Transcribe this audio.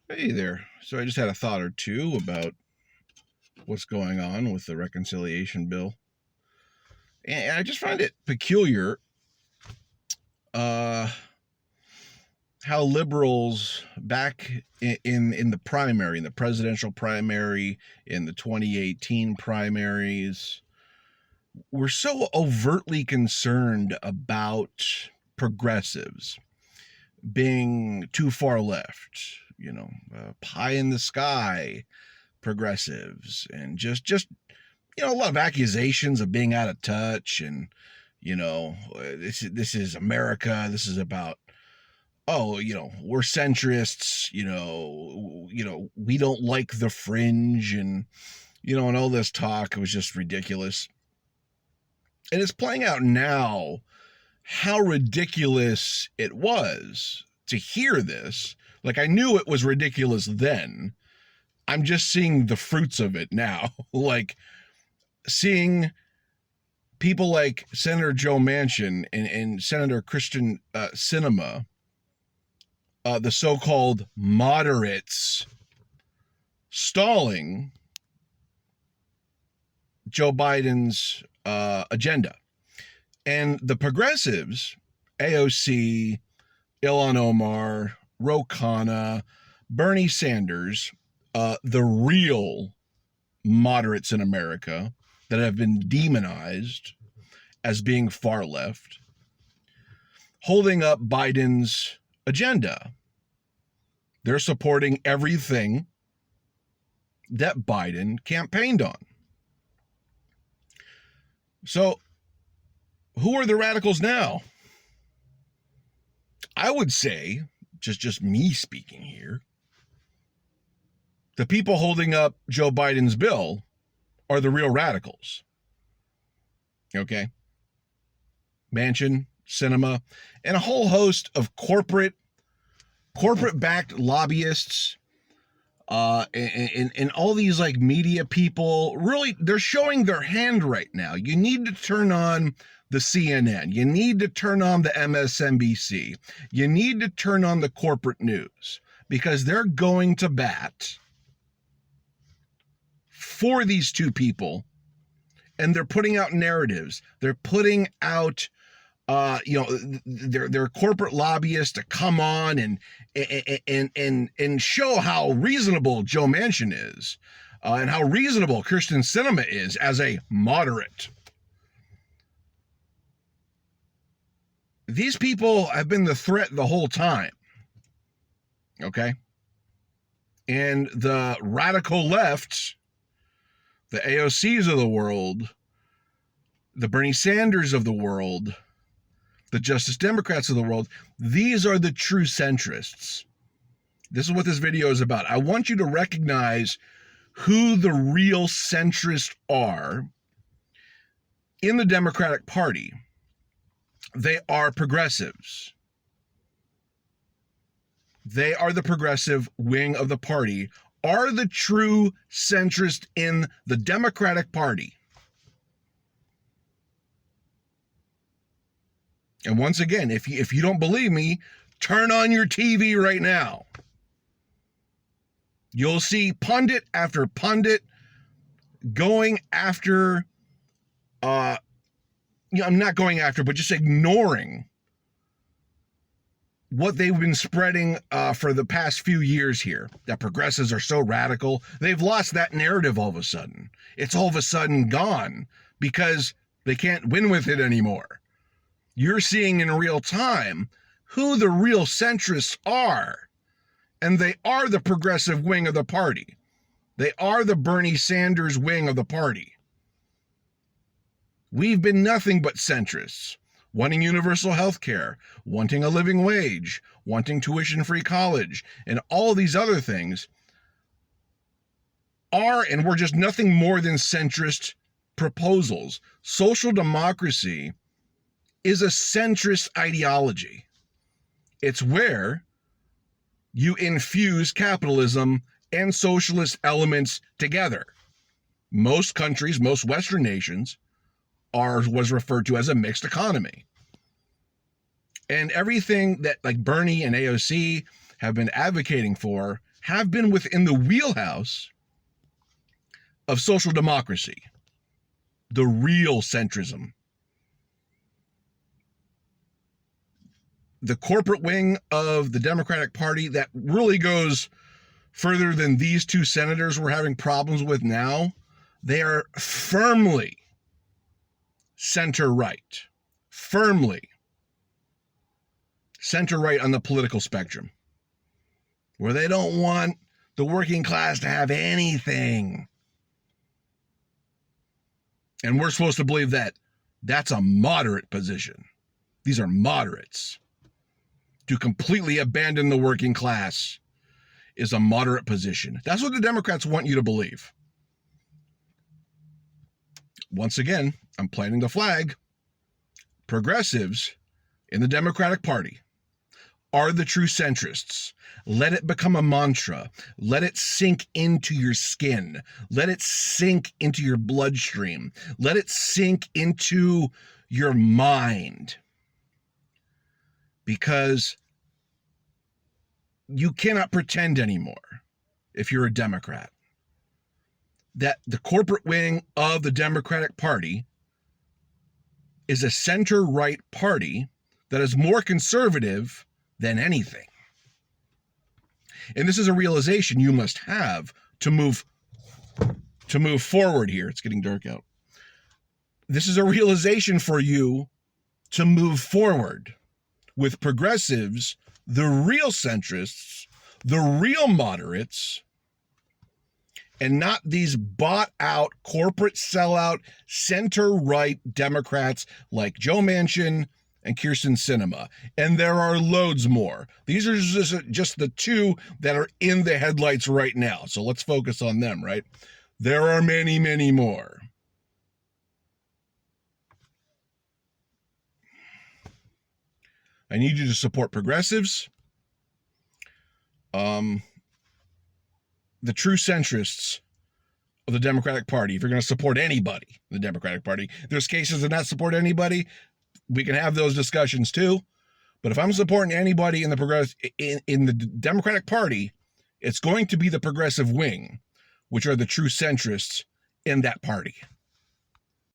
Hey there. So I just had a thought or two about what's going on with the reconciliation bill. And I just find it peculiar uh, how liberals back in the primary, in the presidential primary, in the 2018 primaries, were so overtly concerned about progressives being too far left, pie in the sky progressives, and just a lot of accusations of being out of touch, and this is America. This is about, oh, we're centrists. We don't like the fringe, and all this talk was just ridiculous. And it's playing out now how ridiculous it was to hear this. Like, I knew it was ridiculous then. I'm just seeing the fruits of it now. Like, seeing people like Senator Joe Manchin and Senator Christian Sinema, the so-called moderates, stalling Joe Biden's agenda. And the progressives, AOC, Ilhan Omar, Ro Khanna, Bernie Sanders, the real moderates in America that have been demonized as being far left, holding up Biden's agenda. They're supporting everything that Biden campaigned on. So, who are the radicals now? I would say, just me speaking here, the people holding up Joe Biden's bill are the real radicals. Okay? Manchin, Sinema, and a whole host of corporate-backed lobbyists, and all these like media people. Really, they're showing their hand right now. You need to turn on the CNN. You need to turn on the MSNBC. You need to turn on the corporate news, because they're going to bat for these two people, and they're putting out narratives. They're putting out, their corporate lobbyists to come on and show how reasonable Joe Manchin is, and how reasonable Kyrsten Sinema is as a moderate. These people have been the threat the whole time. Okay? And the radical left, the AOCs of the world, the Bernie Sanders of the world, the Justice Democrats of the world, these are the true centrists. This is what this video is about. I want you to recognize who the real centrists are in the Democratic Party. They are progressives. They are the progressive wing of the party, are the true centrist in the Democratic Party. And once again, if you don't believe me, turn on your TV right now. You'll see pundit after pundit going after, I'm not going after, but just ignoring what they've been spreading for the past few years here, that progressives are so radical. They've lost that narrative all of a sudden. It's all of a sudden gone because they can't win with it anymore. You're seeing in real time who the real centrists are, and they are the progressive wing of the party. They are the Bernie Sanders wing of the party. We've been nothing but centrists, wanting universal health care, wanting a living wage, wanting tuition-free college, and all of these other things are, and we're just nothing more than centrist proposals. Social democracy is a centrist ideology. It's where you infuse capitalism and socialist elements together. Most countries, most Western nations, was referred to as a mixed economy. And everything that like Bernie and AOC have been advocating for have been within the wheelhouse of social democracy, the real centrism. The corporate wing of the Democratic Party that really goes further than these two senators we're having problems with now. They are firmly center-right, firmly center-right on the political spectrum, where they don't want the working class to have anything. And we're supposed to believe that that's a moderate position. These are moderates. To completely abandon the working class is a moderate position. That's what the Democrats want you to believe. Once again, I'm planting the flag. Progressives in the Democratic Party are the true centrists. Let it become a mantra. Let it sink into your skin. Let it sink into your bloodstream. Let it sink into your mind. Because you cannot pretend anymore, if you're a Democrat, that the corporate wing of the Democratic Party is a center-right party that is more conservative than anything. And this is a realization you must have to move forward here. It's getting dark out. This is a realization for you to move forward with progressives, the real centrists, the real moderates, and not these bought-out, corporate sellout, center-right Democrats like Joe Manchin and Kyrsten Sinema. And there are loads more. These are just the two that are in the headlights right now. So let's focus on them, right? There are many, many more. I need you to support progressives, the true centrists of the Democratic Party. If you're going to support anybody in the Democratic Party, there's cases to not support anybody. We can have those discussions too. But if I'm supporting anybody in the Democratic Party, it's going to be the progressive wing, which are the true centrists in that party.